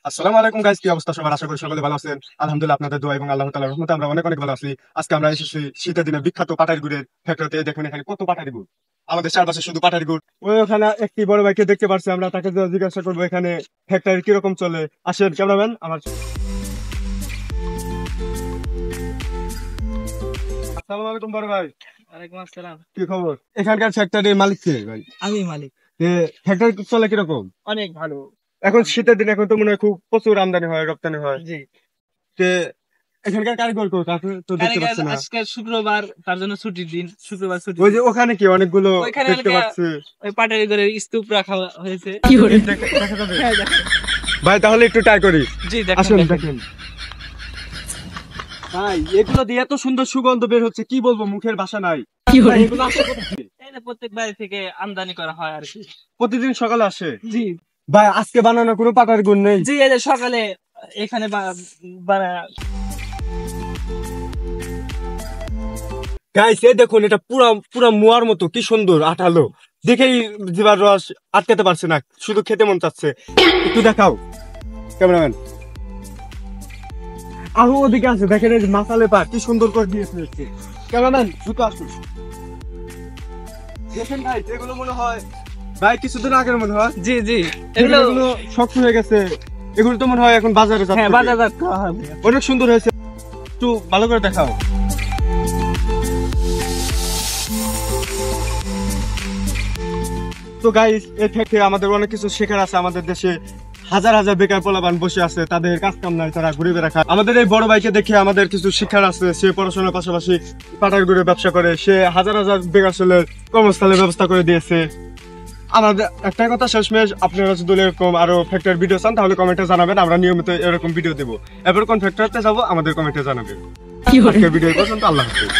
আসসালামু আলাইকুম গাইস, কি অবস্থা সবার? আশা করি সকলে ভালো আছেন। আলহামদুলিল্লাহ, আপনাদের দোয়া এবং আল্লাহ তাআলার রহমতে আমরা অনেক অনেক ভালো আছি। আজকে আমরা এসেছি শীতের দিনে বিখ্যাত পাটারি গুড়ের ফ্যাক্টরিতে। দেখুন এখানে কত পাটারি গুড়, আমাদের চারপাশে শুধু পাটারি গুড়। ওখানে একটি বড় ভাইকে দেখতে পাচ্ছি আমরা, তাকে জিজ্ঞাসা করবো এখানে ফ্যাক্টরি কিরকম চলে। আসেন ক্যামেরাম্যান আমার। আসসালামু আলাইকুম বড় ভাই। ওয়ালাইকুম আসসালাম। কি খবর? এখানকার ফ্যাক্টরির মালিক কে ভাই? আমি মালিক। ফ্যাক্টরি চলে কিরকম? অনেক ভালো। এখন শীতের দিন, এখন তো মনে হয় খুব প্রচুর আমদানি হয়, রপ্তানি হয়। জি, তে এখানকার কারিগর কাকে তো দেখতে কারিগর পাচ্ছি না। আজকে শুক্রবার, তার জন্য ছুটির দিন, শুক্রবার ছুটি। ওই যে ওখানে কি অনেকগুলো ওইখানে দেখতে পাচ্ছি। ওই পাটারি করে স্তূপ রাখা হয়েছে। দেখা যাবে? হ্যাঁ, দেখেন। ভাই তাহলে একটু ট্রাই করি। জি, আসুন দেখেন। দেখেন ভাই, এগুলো দিয়ে এত সুন্দর সুগন্ধ বের হচ্ছে, কি বলবো, মুখের ভাষা নাই। ভাই, এগুলো আসে কোথা থেকে? এই যে প্রত্যেক বাড়ি থেকে আমদানি করা হয় আর কি। প্রতিদিন সকালে আসে? জি ভাই আজকে বানানো কোনো পাটার গুণ নেই? জি, এই যে সকালে এখানে গাইস এই দেখুন, এটা পুরা পুরা মুয়ার মতো, কি সুন্দর আঠালো, দেখেই জিবার রস আটকাতে পারছে না, শুধু খেতে মন চাচ্ছে। একটু দেখাও ক্যামেরাম্যান। আরো ওদিকে আছে, দেখেন এই যে মাসালে পা কি সুন্দর করে দিয়েছে। ক্যামেরাম্যান দ্রুত আসুন। দেখেন ভাই, এগুলো মনে হয় ভাই কিছুদিন আগের মনে হয়। জি জি, এগুলো এগুলো শক্ত হয়ে গেছে, এগুলো তো মনে হয় এখন বাজারে যাচ্ছে। হ্যাঁ, বাজারজাত করা হয়। অনেক সুন্দর হয়েছে, একটু ভালো করে দেখাও। তো গাইস, এর থেকে আমাদের অনেক কিছু শেখার আছে। আমাদের দেশে হাজার হাজার বেকার পোলাপান বসে আছে, তাদের কাজ কাম নাই, তারা ঘুরে বেড়া খায়। আমাদের এই বড় ভাইকে দেখে আমাদের কিছু শিক্ষার আছে। সে পড়াশোনার পাশাপাশি পাটার ঘুরে ব্যবসা করে, সে হাজার হাজার বেকার ছেলের কর্মস্থলের ব্যবস্থা করে দিয়েছে। আমাদের একটা কথা শেষমেশ, আপনারা যদি এরকম আরো ফ্যাক্টরি ভিডিও চান তাহলে কমেন্টে জানাবেন, আমরা নিয়মিত এরকম ভিডিও দেবো। এরপর কোন ফ্যাক্টরিতে যাবো আমাদের কমেন্টে জানাবেন। ভিডিও পর্যন্ত আল্লাহ হাফেজ।